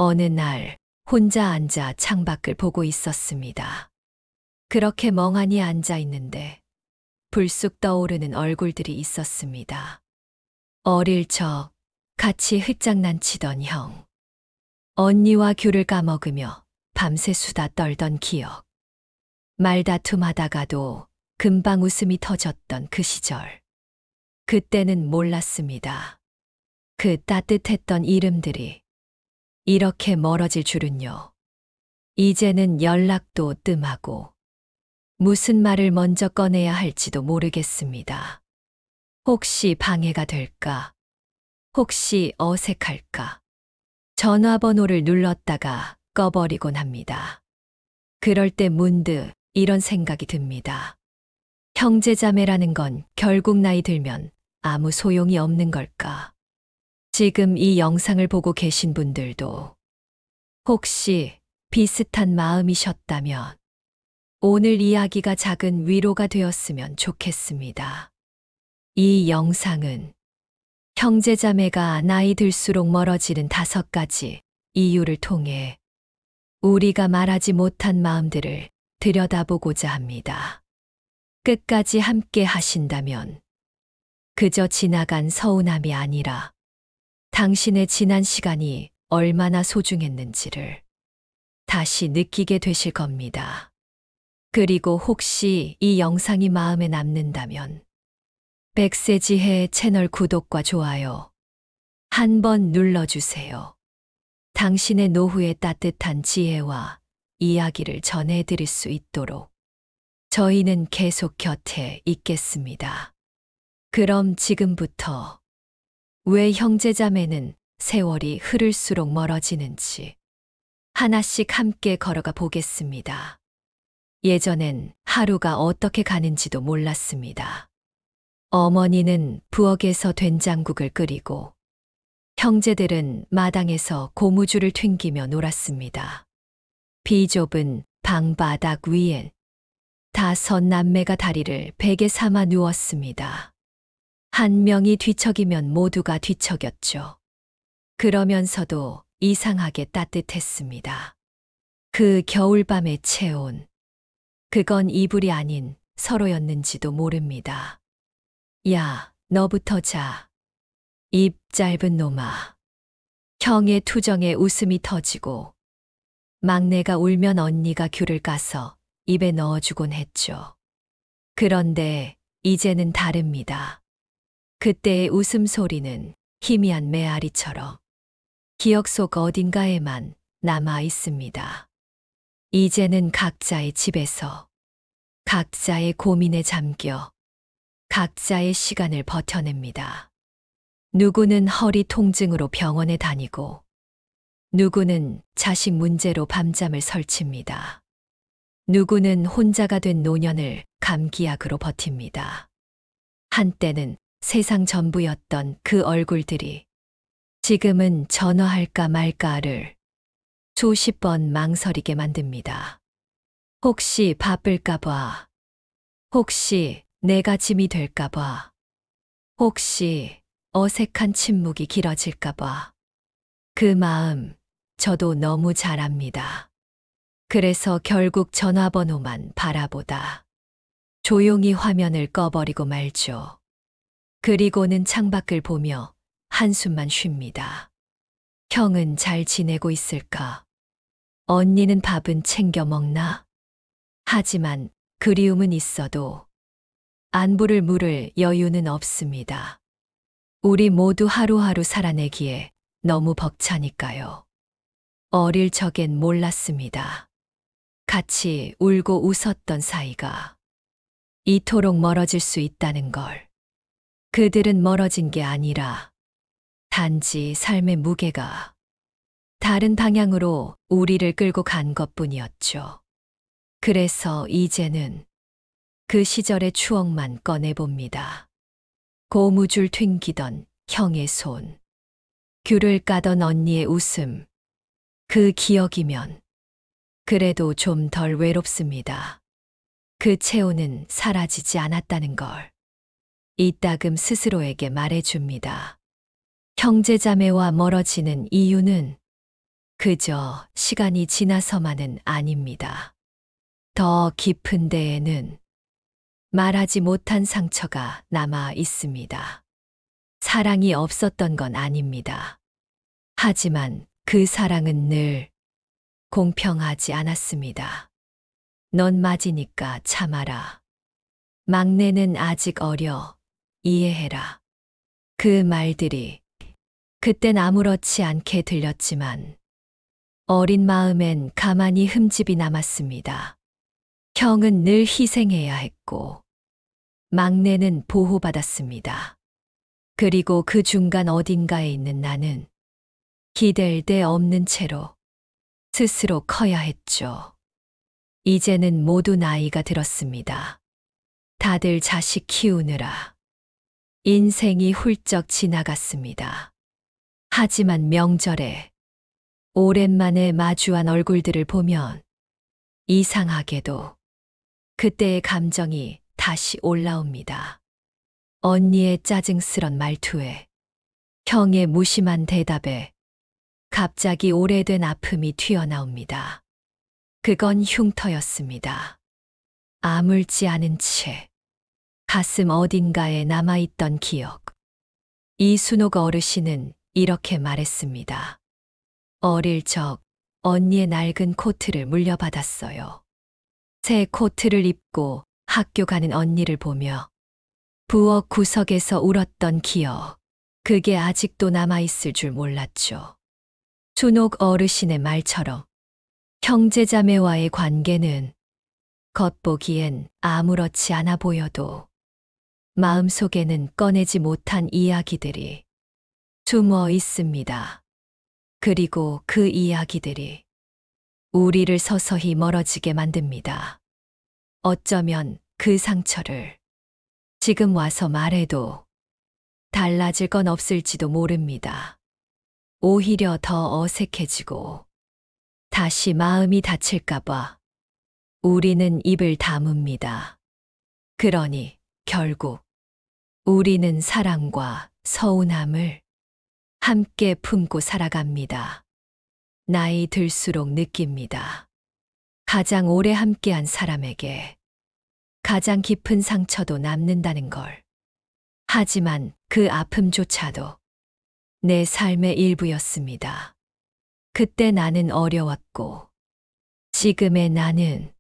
어느 날 혼자 앉아 창밖을 보고 있었습니다. 그렇게 멍하니 앉아 있는데 불쑥 떠오르는 얼굴들이 있었습니다. 어릴 적 같이 흙장난치던 형, 언니와 귤을 까먹으며 밤새 수다 떨던 기억, 말다툼하다가도 금방 웃음이 터졌던 그 시절. 그때는 몰랐습니다. 그 따뜻했던 이름들이 이렇게 멀어질 줄은요. 이제는 연락도 뜸하고 무슨 말을 먼저 꺼내야 할지도 모르겠습니다. 혹시 방해가 될까? 혹시 어색할까? 전화번호를 눌렀다가 꺼버리곤 합니다. 그럴 때 문득 이런 생각이 듭니다. 형제자매라는 건 결국 나이 들면 아무 소용이 없는 걸까? 지금 이 영상을 보고 계신 분들도 혹시 비슷한 마음이셨다면 오늘 이야기가 작은 위로가 되었으면 좋겠습니다. 이 영상은 형제자매가 나이 들수록 멀어지는 5가지 이유를 통해 우리가 말하지 못한 마음들을 들여다보고자 합니다. 끝까지 함께 하신다면 그저 지나간 서운함이 아니라 당신의 지난 시간이 얼마나 소중했는지를 다시 느끼게 되실 겁니다. 그리고 혹시 이 영상이 마음에 남는다면 백세지혜 채널 구독과 좋아요 한번 눌러주세요. 당신의 노후의 따뜻한 지혜와 이야기를 전해드릴 수 있도록 저희는 계속 곁에 있겠습니다. 그럼 지금부터 왜 형제자매는 세월이 흐를수록 멀어지는지 하나씩 함께 걸어가 보겠습니다. 예전엔 하루가 어떻게 가는지도 몰랐습니다. 어머니는 부엌에서 된장국을 끓이고 형제들은 마당에서 고무줄을 튕기며 놀았습니다. 비좁은 방바닥 위엔 5 남매가 다리를 베개 삼아 누웠습니다. 한 명이 뒤척이면 모두가 뒤척였죠. 그러면서도 이상하게 따뜻했습니다. 그 겨울밤의 체온, 그건 이불이 아닌 서로였는지도 모릅니다. 야, 너부터 자. 입 짧은 놈아. 형의 투정에 웃음이 터지고 막내가 울면 언니가 귤을 까서 입에 넣어주곤 했죠. 그런데 이제는 다릅니다. 그때의 웃음소리는 희미한 메아리처럼 기억 속 어딘가에만 남아 있습니다. 이제는 각자의 집에서 각자의 고민에 잠겨 각자의 시간을 버텨냅니다. 누구는 허리 통증으로 병원에 다니고 누구는 자식 문제로 밤잠을 설칩니다. 누구는 혼자가 된 노년을 감기약으로 버팁니다. 한때는 세상 전부였던 그 얼굴들이 지금은 전화할까 말까를 수십 번 망설이게 만듭니다. 혹시 바쁠까봐, 혹시 내가 짐이 될까봐, 혹시 어색한 침묵이 길어질까봐. 그 마음 저도 너무 잘 압니다. 그래서 결국 전화번호만 바라보다 조용히 화면을 꺼버리고 말죠. 그리고는 창밖을 보며 한숨만 쉽니다. 형은 잘 지내고 있을까? 언니는 밥은 챙겨 먹나? 하지만 그리움은 있어도 안부를 물을 여유는 없습니다. 우리 모두 하루하루 살아내기에 너무 벅차니까요. 어릴 적엔 몰랐습니다. 같이 울고 웃었던 사이가 이토록 멀어질 수 있다는 걸. 그들은 멀어진 게 아니라 단지 삶의 무게가 다른 방향으로 우리를 끌고 간 것뿐이었죠. 그래서 이제는 그 시절의 추억만 꺼내봅니다. 고무줄 튕기던 형의 손, 귤을 까던 언니의 웃음, 그 기억이면 그래도 좀 덜 외롭습니다. 그 체온은 사라지지 않았다는 걸 이따금 스스로에게 말해줍니다. 형제자매와 멀어지는 이유는 그저 시간이 지나서만은 아닙니다. 더 깊은 데에는 말하지 못한 상처가 남아 있습니다. 사랑이 없었던 건 아닙니다. 하지만 그 사랑은 늘 공평하지 않았습니다. 넌 맞이니까 참아라. 막내는 아직 어려. 이해해라. 그 말들이 그땐 아무렇지 않게 들렸지만 어린 마음엔 가만히 흠집이 남았습니다. 형은 늘 희생해야 했고 막내는 보호받았습니다. 그리고 그 중간 어딘가에 있는 나는 기댈 데 없는 채로 스스로 커야 했죠. 이제는 모두 나이가 들었습니다. 다들 자식 키우느라 인생이 훌쩍 지나갔습니다. 하지만 명절에 오랜만에 마주한 얼굴들을 보면 이상하게도 그때의 감정이 다시 올라옵니다. 언니의 짜증스런 말투에 형의 무심한 대답에 갑자기 오래된 아픔이 튀어나옵니다. 그건 흉터였습니다. 아물지 않은 채 가슴 어딘가에 남아있던 기억. 이순옥 어르신은 이렇게 말했습니다. 어릴 적 언니의 낡은 코트를 물려받았어요. 새 코트를 입고 학교 가는 언니를 보며 부엌 구석에서 울었던 기억. 그게 아직도 남아있을 줄 몰랐죠. 순옥 어르신의 말처럼 형제자매와의 관계는 겉보기엔 아무렇지 않아 보여도 마음속에는 꺼내지 못한 이야기들이 숨어 있습니다. 그리고 그 이야기들이 우리를 서서히 멀어지게 만듭니다. 어쩌면 그 상처를 지금 와서 말해도 달라질 건 없을지도 모릅니다. 오히려 더 어색해지고 다시 마음이 다칠까봐 우리는 입을 다뭅니다. 그러니 결국 우리는 사랑과 서운함을 함께 품고 살아갑니다. 나이 들수록 느낍니다. 가장 오래 함께한 사람에게 가장 깊은 상처도 남는다는 걸. 하지만 그 아픔조차도 내 삶의 일부였습니다. 그때 나는 어려웠고 지금의 나는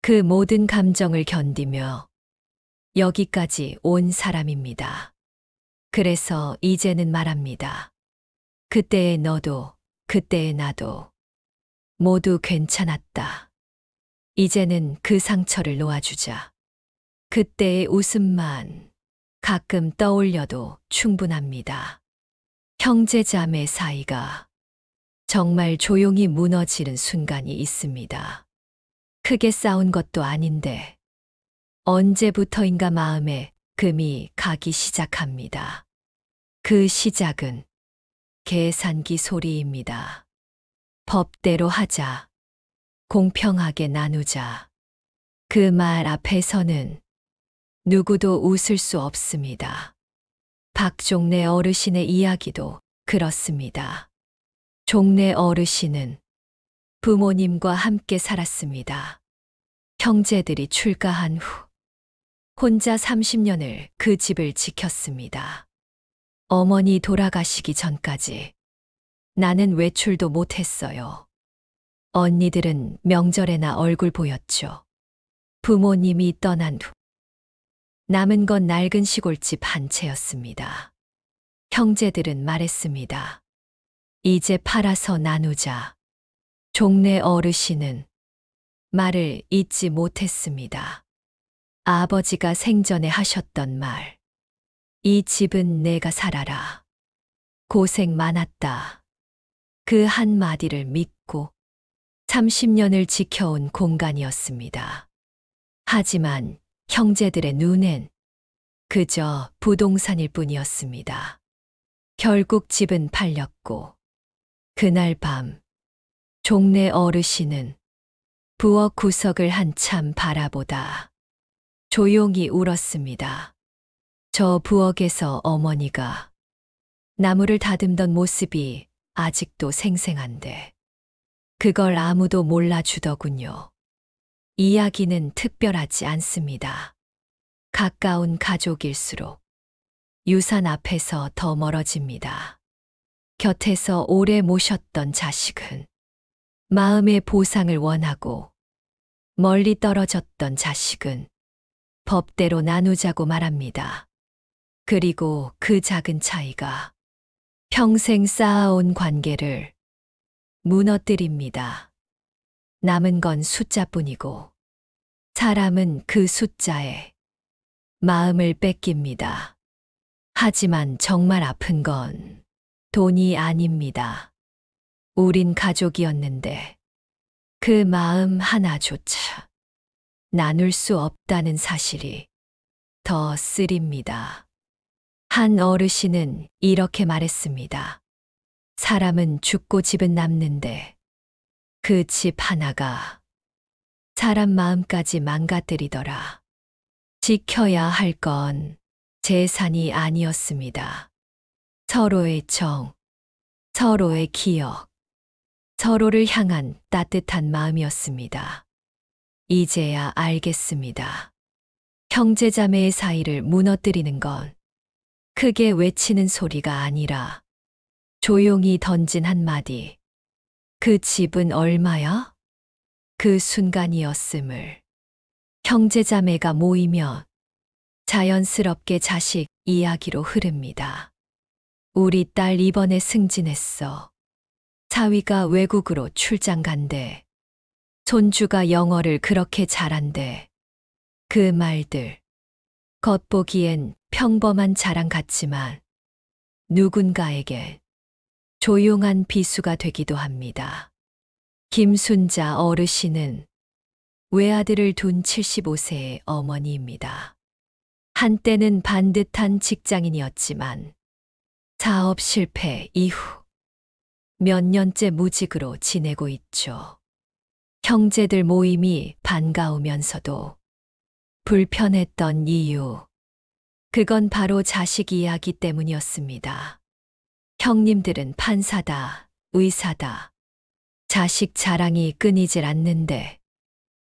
그 모든 감정을 견디며 여기까지 온 사람입니다. 그래서 이제는 말합니다. 그때의 너도 그때의 나도 모두 괜찮았다. 이제는 그 상처를 놓아주자. 그때의 웃음만 가끔 떠올려도 충분합니다. 형제자매 사이가 정말 조용히 무너지는 순간이 있습니다. 크게 싸운 것도 아닌데 언제부터인가 마음에 금이 가기 시작합니다. 그 시작은 계산기 소리입니다. 법대로 하자. 공평하게 나누자. 그 말 앞에서는 누구도 웃을 수 없습니다. 박종래 어르신의 이야기도 그렇습니다. 종래 어르신은 부모님과 함께 살았습니다. 형제들이 출가한 후 혼자 30년을 그 집을 지켰습니다. 어머니 돌아가시기 전까지 나는 외출도 못했어요. 언니들은 명절에나 얼굴 보였죠. 부모님이 떠난 후 남은 건 낡은 시골집 한 채였습니다. 형제들은 말했습니다. 이제 팔아서 나누자. 종래 어르신은 말을 잊지 못했습니다. 아버지가 생전에 하셨던 말. 이 집은 내가 살아라. 고생 많았다. 그 한마디를 믿고 30년을 지켜온 공간이었습니다. 하지만 형제들의 눈엔 그저 부동산일 뿐이었습니다. 결국 집은 팔렸고 그날 밤 종래 어르신은 부엌 구석을 한참 바라보다 조용히 울었습니다. 저 부엌에서 어머니가 나무를 다듬던 모습이 아직도 생생한데 그걸 아무도 몰라주더군요. 이야기는 특별하지 않습니다. 가까운 가족일수록 유산 앞에서 더 멀어집니다. 곁에서 오래 모셨던 자식은 마음의 보상을 원하고 멀리 떨어졌던 자식은 법대로 나누자고 말합니다. 그리고 그 작은 차이가 평생 쌓아온 관계를 무너뜨립니다. 남은 건 숫자뿐이고 사람은 그 숫자에 마음을 뺏깁니다. 하지만 정말 아픈 건 돈이 아닙니다. 우린 가족이었는데 그 마음 하나조차 나눌 수 없다는 사실이 더 쓰립니다. 한 어르신은 이렇게 말했습니다. 사람은 죽고 집은 남는데 그 집 하나가 사람 마음까지 망가뜨리더라. 지켜야 할 건 재산이 아니었습니다. 서로의 정, 서로의 기억, 서로를 향한 따뜻한 마음이었습니다. 이제야 알겠습니다. 형제자매의 사이를 무너뜨리는 건 크게 외치는 소리가 아니라 조용히 던진 한마디. 그 집은 얼마야? 그 순간이었음을. 형제자매가 모이면 자연스럽게 자식 이야기로 흐릅니다. 우리 딸 이번에 승진했어. 사위가 외국으로 출장 간대. 손주가 영어를 그렇게 잘한대. 그 말들. 겉보기엔 평범한 자랑 같지만 누군가에겐 조용한 비수가 되기도 합니다. 김순자 어르신은 외아들을 둔 75세의 어머니입니다. 한때는 반듯한 직장인이었지만 사업 실패 이후 몇 년째 무직으로 지내고 있죠. 형제들 모임이 반가우면서도 불편했던 이유. 그건 바로 자식 이야기 때문이었습니다. 형님들은 판사다, 의사다. 자식 자랑이 끊이질 않는데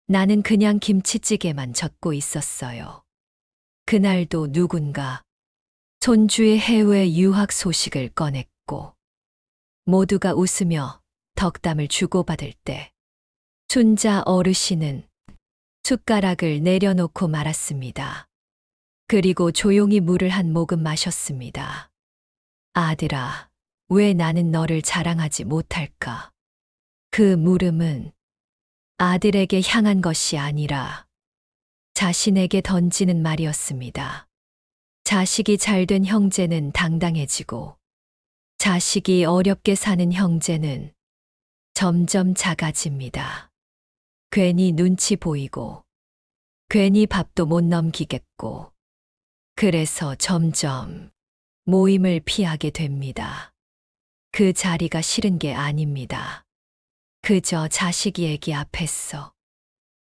나는 그냥 김치찌개만 젓고 있었어요. 그날도 누군가 손주의 해외 유학 소식을 꺼냈고 모두가 웃으며 덕담을 주고받을 때 순자 어르신은 숟가락을 내려놓고 말았습니다. 그리고 조용히 물을 한 모금 마셨습니다. 아들아, 왜 나는 너를 자랑하지 못할까? 그 물음은 아들에게 향한 것이 아니라 자신에게 던지는 말이었습니다. 자식이 잘된 형제는 당당해지고 자식이 어렵게 사는 형제는 점점 작아집니다. 괜히 눈치 보이고 괜히 밥도 못 넘기겠고 그래서 점점 모임을 피하게 됩니다. 그 자리가 싫은 게 아닙니다. 그저 자식 얘기 앞에서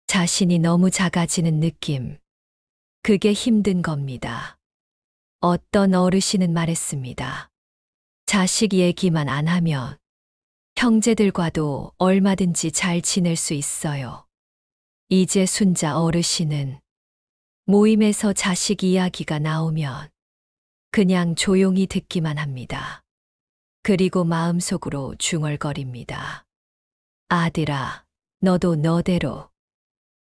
자신이 너무 작아지는 느낌. 그게 힘든 겁니다. 어떤 어르신은 말했습니다. 자식 얘기만 안 하면 형제들과도 얼마든지 잘 지낼 수 있어요. 이제 순자 어르신은 모임에서 자식 이야기가 나오면 그냥 조용히 듣기만 합니다. 그리고 마음속으로 중얼거립니다. 아들아, 너도 너대로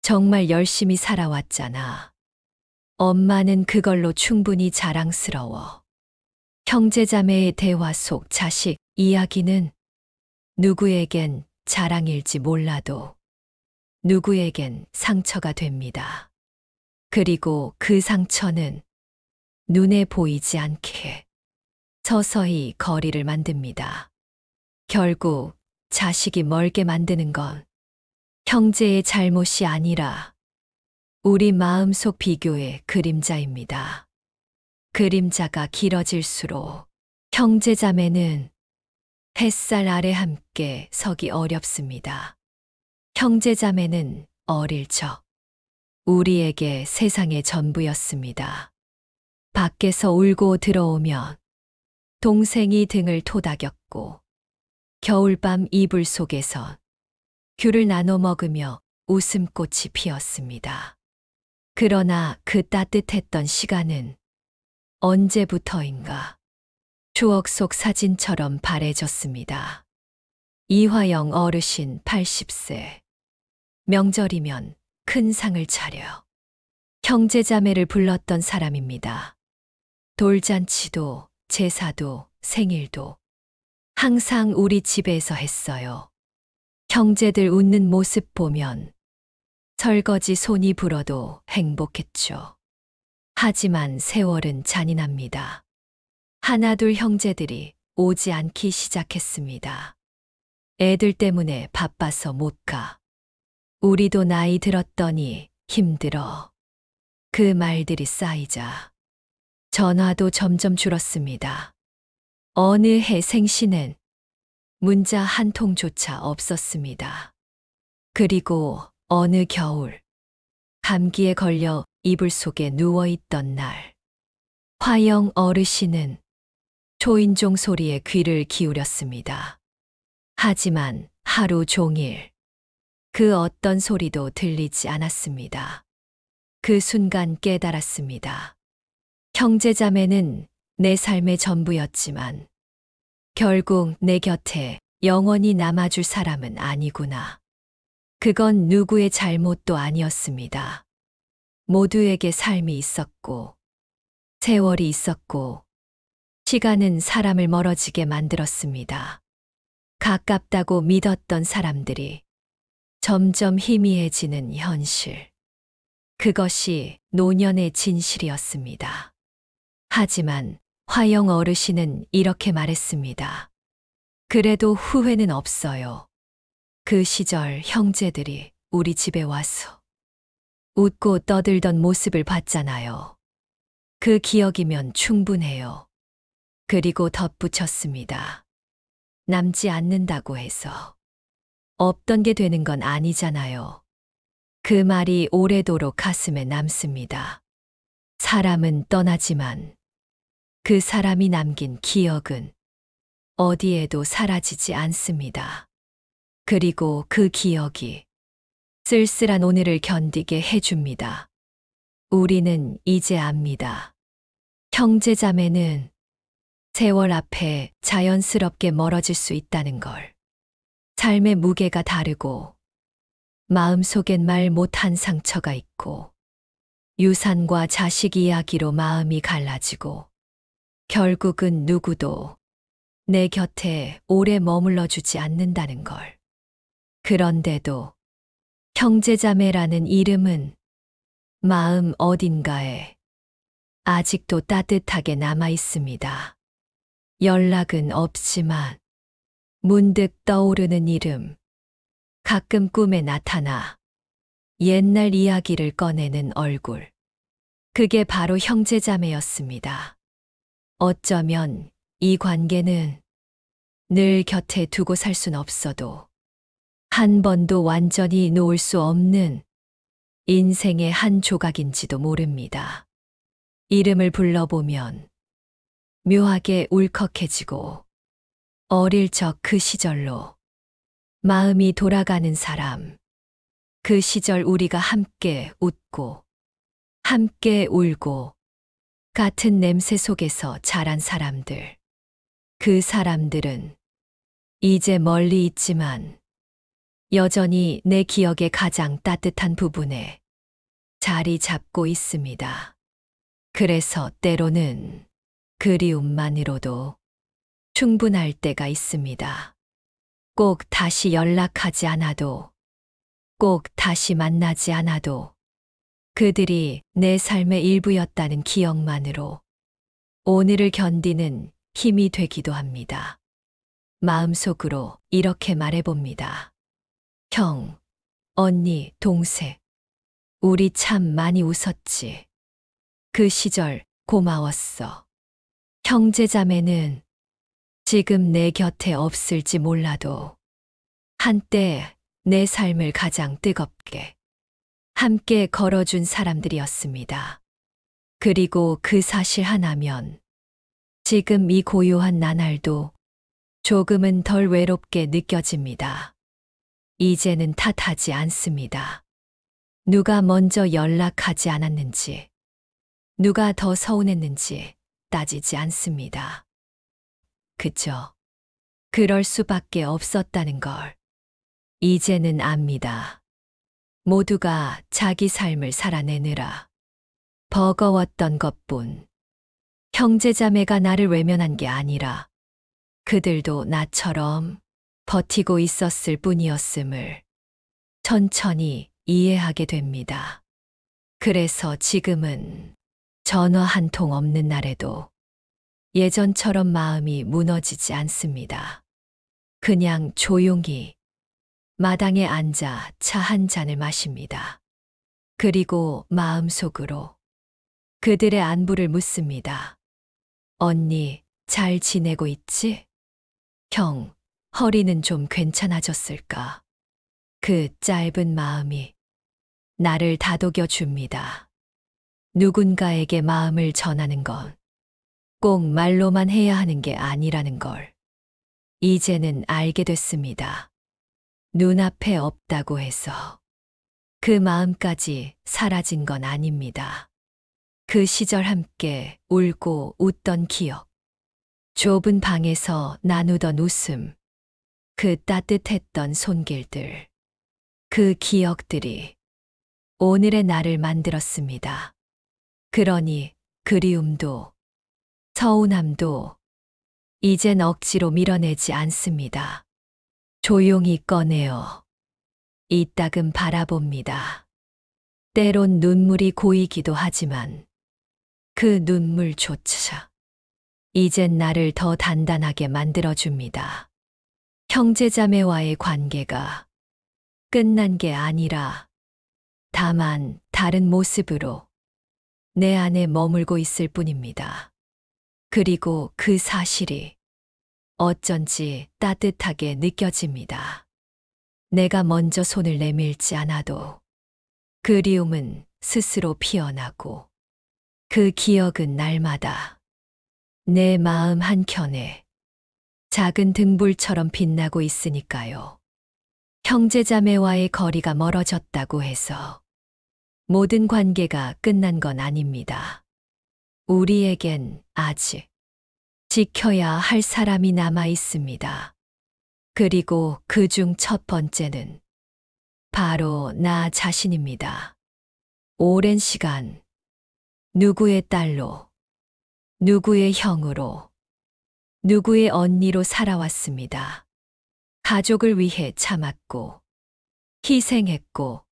정말 열심히 살아왔잖아. 엄마는 그걸로 충분히 자랑스러워. 형제자매의 대화 속 자식 이야기는 누구에겐 자랑일지 몰라도 누구에겐 상처가 됩니다. 그리고 그 상처는 눈에 보이지 않게 서서히 거리를 만듭니다. 결국 자식이 멀게 만드는 건 형제의 잘못이 아니라 우리 마음속 비교의 그림자입니다. 그림자가 길어질수록 형제자매는 햇살 아래 함께 서기 어렵습니다. 형제자매는 어릴 적 우리에게 세상의 전부였습니다. 밖에서 울고 들어오면 동생이 등을 토닥였고 겨울밤 이불 속에서 귤을 나눠 먹으며 웃음꽃이 피었습니다. 그러나 그 따뜻했던 시간은 언제부터인가 추억 속 사진처럼 바래졌습니다. 이화영 어르신 80세. 명절이면 큰 상을 차려 형제자매를 불렀던 사람입니다. 돌잔치도 제사도 생일도 항상 우리 집에서 했어요. 형제들 웃는 모습 보면 설거지 손이 불어도 행복했죠. 하지만 세월은 잔인합니다. 하나둘 형제들이 오지 않기 시작했습니다. 애들 때문에 바빠서 못 가. 우리도 나이 들었더니 힘들어. 그 말들이 쌓이자 전화도 점점 줄었습니다. 어느 해 생신엔 문자 한 통조차 없었습니다. 그리고 어느 겨울 감기에 걸려 이불 속에 누워있던 날 화영 어르신은 초인종 소리에 귀를 기울였습니다. 하지만 하루 종일 그 어떤 소리도 들리지 않았습니다. 그 순간 깨달았습니다. 형제자매는 내 삶의 전부였지만 결국 내 곁에 영원히 남아줄 사람은 아니구나. 그건 누구의 잘못도 아니었습니다. 모두에게 삶이 있었고 세월이 있었고 시간은 사람을 멀어지게 만들었습니다. 가깝다고 믿었던 사람들이 점점 희미해지는 현실. 그것이 노년의 진실이었습니다. 하지만 화영 어르신은 이렇게 말했습니다. 그래도 후회는 없어요. 그 시절 형제들이 우리 집에 와서 웃고 떠들던 모습을 봤잖아요. 그 기억이면 충분해요. 그리고 덧붙였습니다. 남지 않는다고 해서 없던 게 되는 건 아니잖아요. 그 말이 오래도록 가슴에 남습니다. 사람은 떠나지만 그 사람이 남긴 기억은 어디에도 사라지지 않습니다. 그리고 그 기억이 쓸쓸한 오늘을 견디게 해줍니다. 우리는 이제 압니다. 형제자매는 세월 앞에 자연스럽게 멀어질 수 있다는 걸. 삶의 무게가 다르고 마음속엔 말 못한 상처가 있고 유산과 자식 이야기로 마음이 갈라지고 결국은 누구도 내 곁에 오래 머물러 주지 않는다는 걸. 그런데도 형제자매라는 이름은 마음 어딘가에 아직도 따뜻하게 남아 있습니다. 연락은 없지만 문득 떠오르는 이름, 가끔 꿈에 나타나 옛날 이야기를 꺼내는 얼굴. 그게 바로 형제자매였습니다. 어쩌면 이 관계는 늘 곁에 두고 살 순 없어도 한 번도 완전히 놓을 수 없는 인생의 한 조각인지도 모릅니다. 이름을 불러보면 묘하게 울컥해지고 어릴 적 그 시절로 마음이 돌아가는 사람, 그 시절 우리가 함께 웃고 함께 울고 같은 냄새 속에서 자란 사람들. 그 사람들은 이제 멀리 있지만 여전히 내 기억의 가장 따뜻한 부분에 자리 잡고 있습니다. 그래서 때로는 그리움만으로도 충분할 때가 있습니다. 꼭 다시 연락하지 않아도, 꼭 다시 만나지 않아도 그들이 내 삶의 일부였다는 기억만으로 오늘을 견디는 힘이 되기도 합니다. 마음속으로 이렇게 말해봅니다. 형, 언니, 동생, 우리 참 많이 웃었지. 그 시절 고마웠어. 형제자매는 지금 내 곁에 없을지 몰라도 한때 내 삶을 가장 뜨겁게 함께 걸어준 사람들이었습니다. 그리고 그 사실 하나면 지금 이 고요한 나날도 조금은 덜 외롭게 느껴집니다. 이제는 탓하지 않습니다. 누가 먼저 연락하지 않았는지, 누가 더 서운했는지 따지지 않습니다. 그저 그럴 수밖에 없었다는 걸 이제는 압니다. 모두가 자기 삶을 살아내느라 버거웠던 것뿐. 형제자매가 나를 외면한 게 아니라 그들도 나처럼 버티고 있었을 뿐이었음을 천천히 이해하게 됩니다. 그래서 지금은 전화 한 통 없는 날에도 예전처럼 마음이 무너지지 않습니다. 그냥 조용히 마당에 앉아 차 한 잔을 마십니다. 그리고 마음속으로 그들의 안부를 묻습니다. 언니, 잘 지내고 있지? 형, 허리는 좀 괜찮아졌을까? 그 짧은 마음이 나를 다독여 줍니다. 누군가에게 마음을 전하는 건 꼭 말로만 해야 하는 게 아니라는 걸 이제는 알게 됐습니다. 눈앞에 없다고 해서 그 마음까지 사라진 건 아닙니다. 그 시절 함께 울고 웃던 기억, 좁은 방에서 나누던 웃음, 그 따뜻했던 손길들, 그 기억들이 오늘의 나를 만들었습니다. 그러니 그리움도 서운함도 이젠 억지로 밀어내지 않습니다. 조용히 꺼내어 이따금 바라봅니다. 때론 눈물이 고이기도 하지만 그 눈물조차 이젠 나를 더 단단하게 만들어줍니다. 형제자매와의 관계가 끝난 게 아니라 다만 다른 모습으로 내 안에 머물고 있을 뿐입니다. 그리고 그 사실이 어쩐지 따뜻하게 느껴집니다. 내가 먼저 손을 내밀지 않아도 그리움은 스스로 피어나고 그 기억은 날마다 내 마음 한켠에 작은 등불처럼 빛나고 있으니까요. 형제자매와의 거리가 멀어졌다고 해서 모든 관계가 끝난 건 아닙니다. 우리에겐 아직 지켜야 할 사람이 남아 있습니다. 그리고 그중 첫 번째는 바로 나 자신입니다. 오랜 시간 누구의 딸로, 누구의 형으로, 누구의 언니로 살아왔습니다. 가족을 위해 참았고, 희생했고,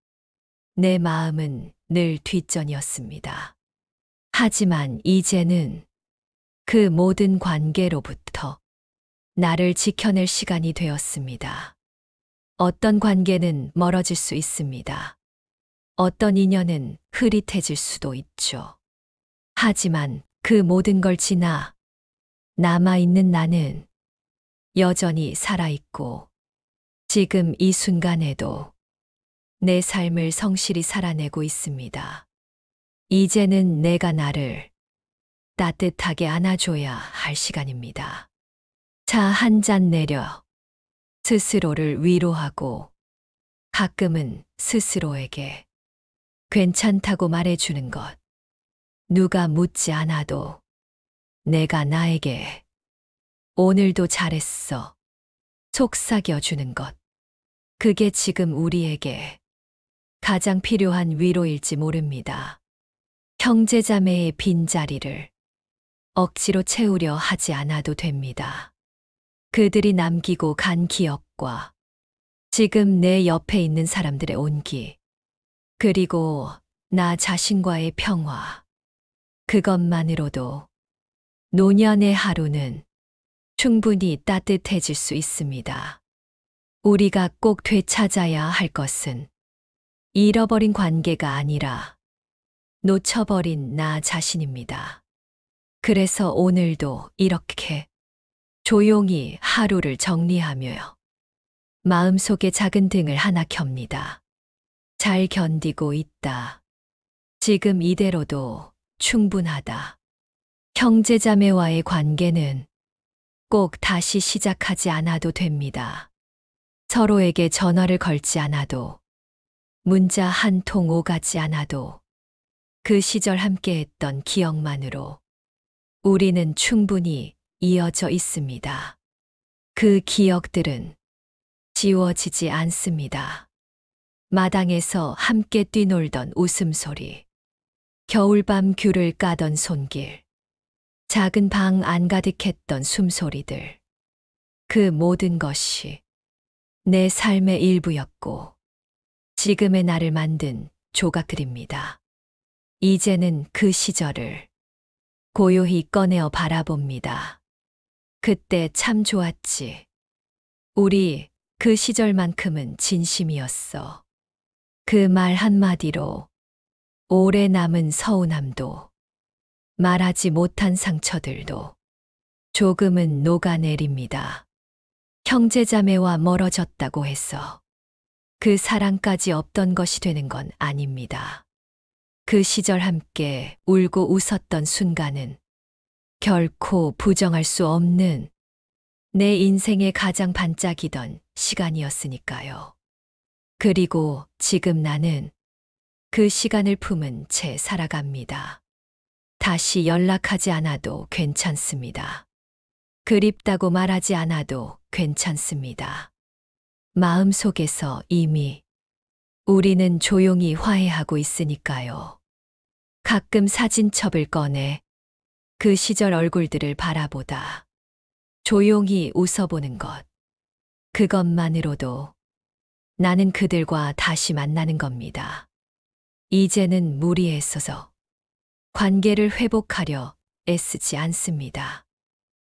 내 마음은 늘 뒷전이었습니다. 하지만 이제는 그 모든 관계로부터 나를 지켜낼 시간이 되었습니다. 어떤 관계는 멀어질 수 있습니다. 어떤 인연은 흐릿해질 수도 있죠. 하지만 그 모든 걸 지나 남아있는 나는 여전히 살아있고 지금 이 순간에도 내 삶을 성실히 살아내고 있습니다. 이제는 내가 나를 따뜻하게 안아줘야 할 시간입니다. 차 한 잔 내려 스스로를 위로하고 가끔은 스스로에게 괜찮다고 말해주는 것. 누가 묻지 않아도 내가 나에게 오늘도 잘했어 속삭여주는 것. 그게 지금 우리에게 가장 필요한 위로일지 모릅니다. 형제자매의 빈자리를 억지로 채우려 하지 않아도 됩니다. 그들이 남기고 간 기억과 지금 내 옆에 있는 사람들의 온기, 그리고 나 자신과의 평화, 그것만으로도 노년의 하루는 충분히 따뜻해질 수 있습니다. 우리가 꼭 되찾아야 할 것은 잃어버린 관계가 아니라 놓쳐버린 나 자신입니다. 그래서 오늘도 이렇게 조용히 하루를 정리하며 마음속에 작은 등을 하나 켭니다. 잘 견디고 있다. 지금 이대로도 충분하다. 형제자매와의 관계는 꼭 다시 시작하지 않아도 됩니다. 서로에게 전화를 걸지 않아도, 문자 한 통 오가지 않아도, 그 시절 함께했던 기억만으로 우리는 충분히 이어져 있습니다. 그 기억들은 지워지지 않습니다. 마당에서 함께 뛰놀던 웃음소리, 겨울밤 귤을 까던 손길, 작은 방 안 가득했던 숨소리들, 그 모든 것이 내 삶의 일부였고 지금의 나를 만든 조각들입니다. 이제는 그 시절을 고요히 꺼내어 바라봅니다. 그때 참 좋았지. 우리 그 시절만큼은 진심이었어. 그 말 한마디로 오래 남은 서운함도 말하지 못한 상처들도 조금은 녹아내립니다. 형제자매와 멀어졌다고 해서 그 사랑까지 없던 것이 되는 건 아닙니다. 그 시절 함께 울고 웃었던 순간은 결코 부정할 수 없는 내 인생의 가장 반짝이던 시간이었으니까요. 그리고 지금 나는 그 시간을 품은 채 살아갑니다. 다시 연락하지 않아도 괜찮습니다. 그립다고 말하지 않아도 괜찮습니다. 마음속에서 이미 우리는 조용히 화해하고 있으니까요. 가끔 사진첩을 꺼내 그 시절 얼굴들을 바라보다 조용히 웃어보는 것. 그것만으로도 나는 그들과 다시 만나는 겁니다. 이제는 무리했어서 관계를 회복하려 애쓰지 않습니다.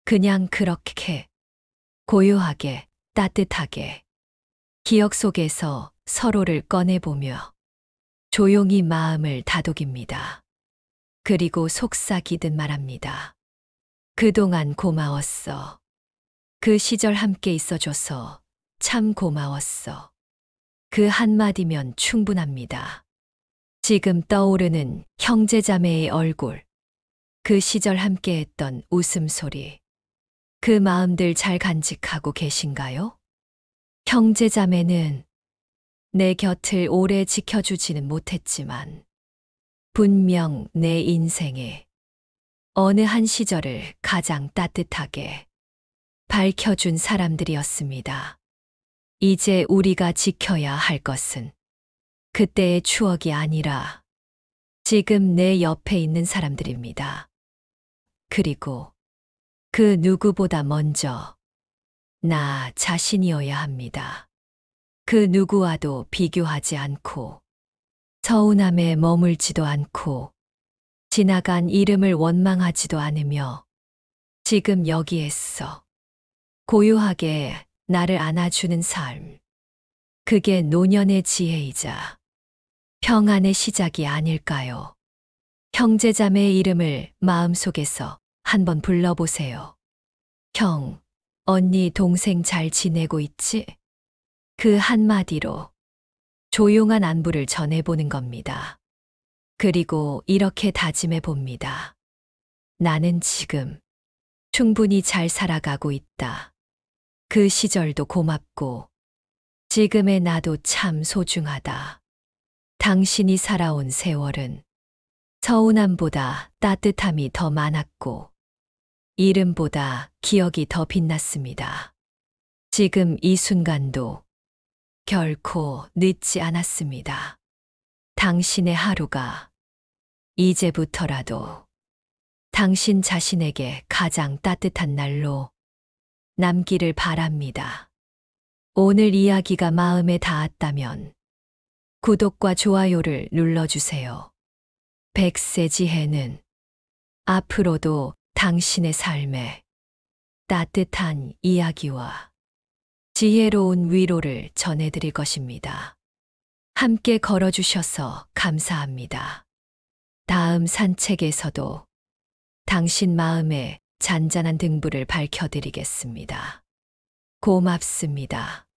그냥 그렇게 고요하게 따뜻하게 기억 속에서 서로를 꺼내보며 조용히 마음을 다독입니다. 그리고 속삭이듯 말합니다. 그동안 고마웠어. 그 시절 함께 있어줘서 참 고마웠어. 그 한마디면 충분합니다. 지금 떠오르는 형제자매의 얼굴, 그 시절 함께했던 웃음소리, 그 마음들 잘 간직하고 계신가요? 형제자매는 내 곁을 오래 지켜주지는 못했지만 분명 내 인생에 어느 한 시절을 가장 따뜻하게 밝혀준 사람들이었습니다. 이제 우리가 지켜야 할 것은 그때의 추억이 아니라 지금 내 옆에 있는 사람들입니다. 그리고 그 누구보다 먼저 나 자신이어야 합니다. 그 누구와도 비교하지 않고 서운함에 머물지도 않고 지나간 이름을 원망하지도 않으며 지금 여기에서 고요하게 나를 안아주는 삶. 그게 노년의 지혜이자 평안의 시작이 아닐까요? 형제자매의 이름을 마음속에서 한번 불러보세요. 형, 언니, 동생 잘 지내고 있지? 그 한마디로 조용한 안부를 전해보는 겁니다. 그리고 이렇게 다짐해 봅니다. 나는 지금 충분히 잘 살아가고 있다. 그 시절도 고맙고 지금의 나도 참 소중하다. 당신이 살아온 세월은 서운함보다 따뜻함이 더 많았고 이름보다 기억이 더 빛났습니다. 지금 이 순간도 결코 늦지 않았습니다. 당신의 하루가 이제부터라도 당신 자신에게 가장 따뜻한 날로 남기를 바랍니다. 오늘 이야기가 마음에 닿았다면 구독과 좋아요를 눌러주세요. 백세 지혜는 앞으로도 당신의 삶에 따뜻한 이야기와 지혜로운 위로를 전해드릴 것입니다. 함께 걸어주셔서 감사합니다. 다음 산책에서도 당신 마음에 잔잔한 등불을 밝혀드리겠습니다. 고맙습니다.